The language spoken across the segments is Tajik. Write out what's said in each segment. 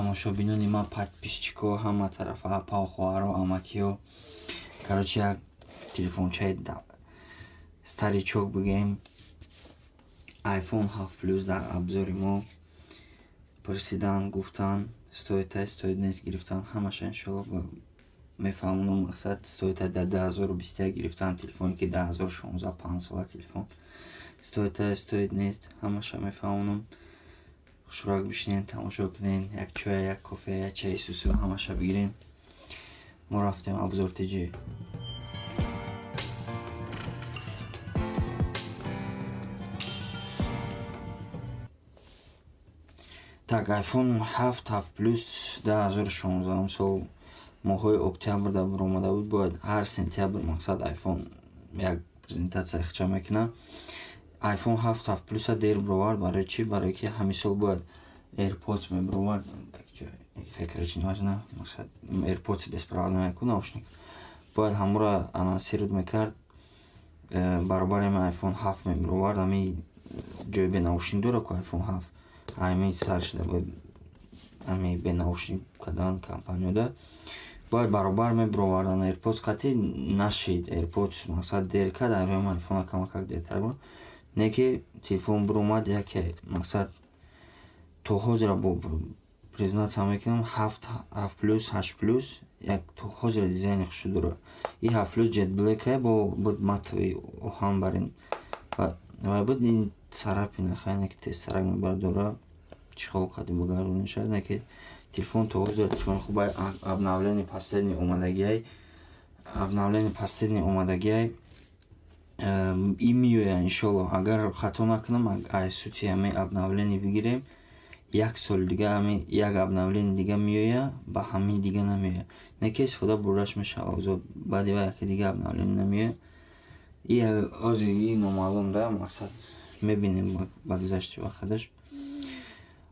тамошобинони ман подписчико ҳама тарафа апа хоҳаро амакиё карочи як телефончаи старичок бигем iPhone 7 Plus дар абзори мо пурсидан гуфтан стоит нест гирифтан ҳамаша иншоалло мефаҳмонам мақсад стоит дар 2021 гирифтан телефоне ки 2016 5 сола телефон стоит нест ҳамаша мефаҳмонам хушрак бишинен тамошо кунен як чоя як кофе як чаи сусу ҳамаша бигирен мо рафтем абзор тиҷи так iPhone 7 Plus 2016 сол моҳои октябр дар баромада буд бояд ҳар сентябр мақсад iPhone як презентатсия хича мекунам iPhone 7 Plus дер бировард барои чӣ барои ки ҳамин сол бояд AirPods мебировард мақсад AirPods беспроводной наушник бояд ҳамура анонсировать мекард баробар ами iPhone 7 мебировард ами ҷои бенаушник дора ку iPhone 7 ами саршида бояд ами бенаушник кадан компанияда бояд баробар мебировардан AirPods қатъи нашид AirPods мақсад дер кард арои iPhone камакак дертар буд не ки телефон биромад яке мақсад то ҳозира бо презентатсия мекунам 7 Plus 8 Plus як то ҳозира дизайни хушу дора и 7 Plus Jet Black буд матои оҳан барин ва буд ин царапина хайне ки тезтарак мебардора чихол қади бугарон шад не ки телефон то ҳозира телефон хуба обновление последний омадагиай и миёя иншоалло агар хато накунам айсути ами обновление бигирем як сол дига ами як обновление дига миёя ба ҳамин дига намеоя не ки истифода бурдаш мешава озод баъди ва яке дига обновление намеоя и озиги номаълум да мақсад мебинем ба гузашти вақтдаш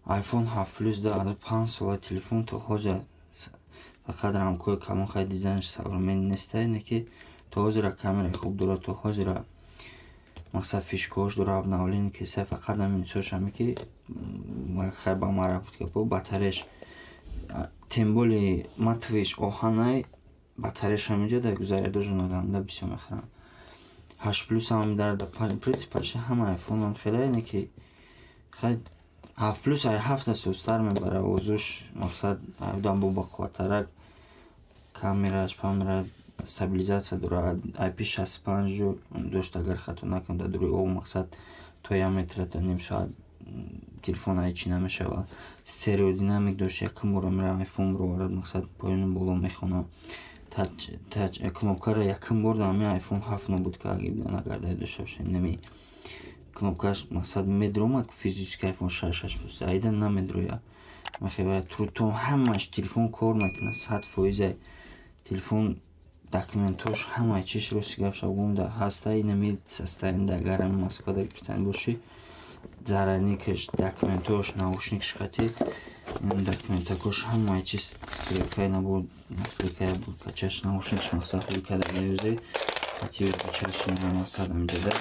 iPhone 7 Plus да 5 сола телефон то ҳозир фақат рамкои калон хай дизайнш современный нестай не ки то ҳозира камераи хуб дора то ҳозира мақсад фишкаҳош дора обновление ки сай фақат ҳамин сошами ки хай ба мара буд ки по батареяш тем более матовиш оҳанай батареяш ҳаминҷа дар заряддоши надананда бисёр мехӯрам 8 Plus ҳам дар принцип почти ҳама iPhone ам хеле не ки хай 7 Plus ай 7 сустар мебара озуш мақсад айдан бо бақувваттарак камераш памера стабилизация дора IP65 ҷо дошт агар хато накунам дар дури об мақсад то 1 метр та ним соат телефон айчи намешава стереодинамик дошт якум бора мера iPhone бироварад мақсад поёни боло мехона тач кнопкара якум бор дар ами iPhone 7 набуд ки агардай дошта бошем нами кнопкаш мақсад медромад физически iPhone 6 Plus айда намедроя махева трутон ҳамаш телефон кор мекунад 100% телефон документош ҳамаи чиш рости гап шавгунда ҳастай нами састаинда агарами москвада питан боши зарарникаш документош наушникаш қати ин документакош ҳамаи чиз скрепкай набуд наклейкай буд качаш наушникаш мақсад хуби кадаги юзе қати бичаши мақсад амҷада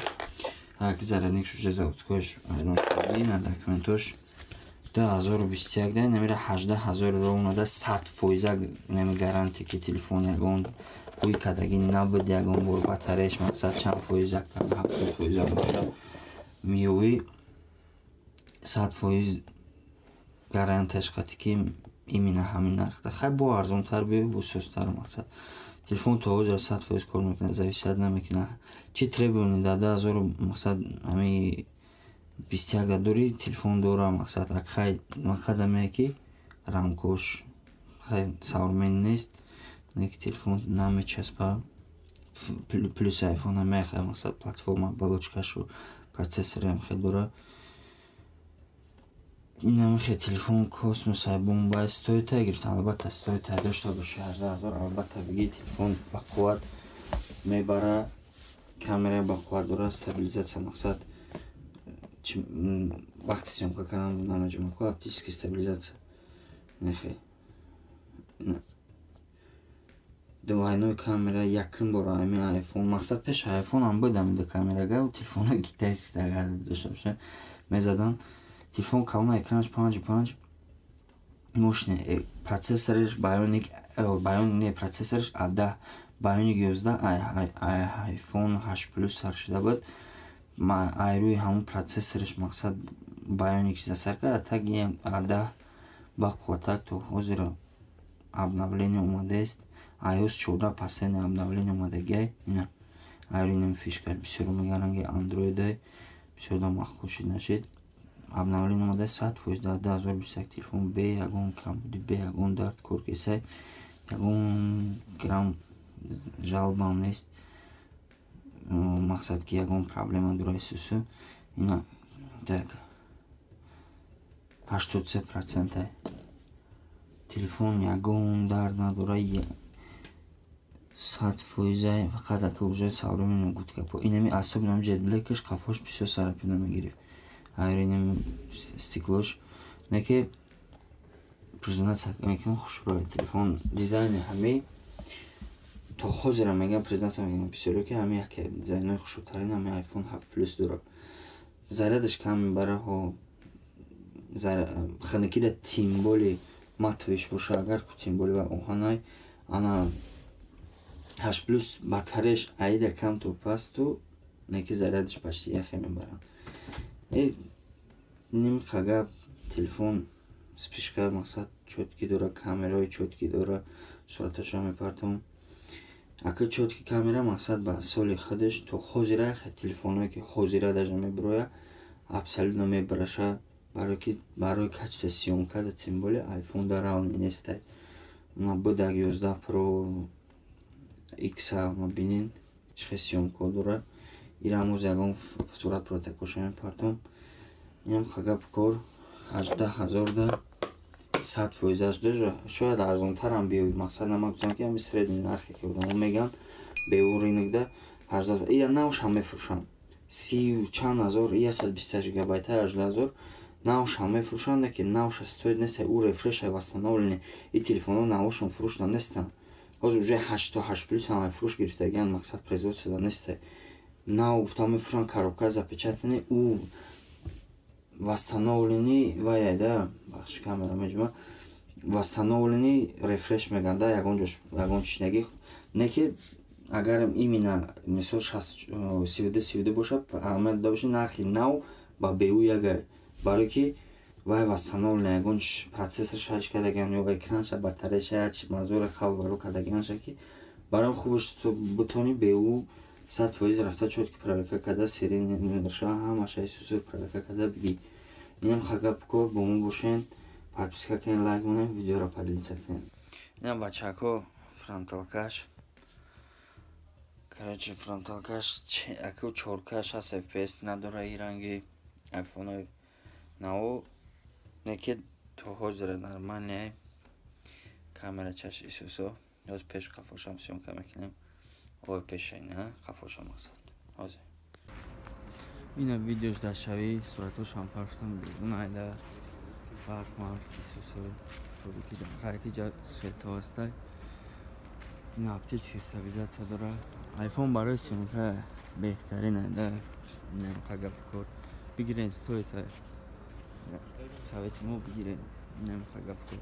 ҳак зарарникаш уҷа заводкош айрон шуди на документош 2021 да намира 18000 ровнада 100% нами гарантия ки телефон ягон хуи кадаги набуд ягон бор батареяш мақсад чанд фоиз якам 70% боша миёви 100% гарантияш қати ки имина ҳамин нархда хай бо арзонтар биёи бо сустар мақсад телефон то ҳозир 100% кор мекунад зависият намекунад чӣ требование дар 2000 мақсад ами 21 да дори телефон дора мақсад акхай мақсад амея ки рамкош хай современный нест не ки телефон намечаспа плюс iPhone амея хай мақсад платформа балочкашу процессори ам хел дора намеша телефон космос ай бомба стоит гирифтан албатта стоит дошта боши 18000 албатта биги телефон бақувват мебара камера бақувват дора стабилизация мақсад вақти съёмка кардам намеҷам ку оптическая стабилизация нехе двойной камера якум бора ами iPhone мақсад пеш iPhone ам будам до камерага телефона китайский агар дошта боша мезадам телефон калона экранаш 5.5 мошини протсессориш Bionic процессориш 10 Bionic 11 iPhone 8 Plus сар шуда буд. Ай рӯи ҳамон процессориш мақсад Bionic чиза сар карда, так 10 бақва так то ҳозир обновление омадааст. iOS 14 последнее обновление омадагиай. Ина ай рӯи нами фишка бисёр мегаранги Android бисёр да махлуд шид нашид. Обновление омадааст 100% 2021 телефон бе ягон камбуди, бе ягон дард кор кесай, ягон грамм жалбам нест. Мақсад ки ягон проблема дураи сусу. Ина так 83% телефон ягон дард надора, 100% фақат ака уже саврами гутка по инами асоб нам ҷедблекаш қафош бисёр сарапина мегирифт. Айринем стеклош неке презентация мекунам хушрои телефон дизайни ҳами то ҳозира мегам презентация мекунам бисёро ки ҳами яке дизайнои хушрӯтарин ҳами iPhone 7 Plus дорад. Зарядаш кам мебараҳо ханакида тимболи матовиш боша, агар тимболи ва оҳанай ана 8 Plus батареяш аида кам то пасту неки зарядаш почти яхе мебаранд. Ним хага телефон спишка мақсад чётки дора, камераи чётки дора, сураташро мепартам. Ака чётки камера мақсад ба соли худаш то ҳозира телефоное ки ҳозира даже мебироя абсолютно мебараша барои качества съёмка да тем более iPhone да равни нестай. Ма будак 11 Pro X ма бинин чӣ съёмка дора. Ирамоз ягон сурат протоколшо мепартам. Инам хагап кор 18000 да 100% дожа шояд арзонтарам биёд. Мақсад нама гузам ки ами средни нархе ки одамо меган беу рынокда 18000 ия навш ҳам мефурӯшанд 30 чанд ҳазор, ия 128 гигабайт 18000 навш ҳам мефурӯшанд, леки навша стоит нестай у рефрешай восстановление и телефоно навшон фурӯшта нестанд. ҳозир уже 8 плюс ҳамаи фурӯш гирифтагианд, мақсад производствода нестай. Нав там мефурӯшанд коробка запечатане у восстановлени ваяда бахши камера меҷма восстановлени рефреш меган да ягон ҷош ягон чишнаги неки агар именно мисол 32 бошад аҳамият да бошад нархи нав ба беу ягай барои ки вай восстановлена ягон процессор шариш кардагиан ё экранша батареяша яч мазуре хав баро кардагианша ки барои хубаш то бутони беу 100% рафта чётки проверка карда серийни номерша ҳамаша исусу проверка карда биги. Инам хагап кор бо мо бошен, подписка кунед, лайк монед, видеоро поделиться кунед. Инам бачаҳко фронталкаш. Короче фронталкаш аку 4К 60 FPS надора и ранги iPhone наво неки то ҳозира нормальне камера чаш исусу ҳоз пеш қафошам съёмка мекунем. Ой пешайна қафоша мақсад ҳозир ина видеош дар шави суратошам паштам бигун айда фарқ исусу тоби ки қайки ҷа свето ҳастай. ина оптическая стабилизация дора. iPhone барои съёмка беҳтарин айда. инам қагап кор бигирен стоит совети мо бигирен. инам қагап кор.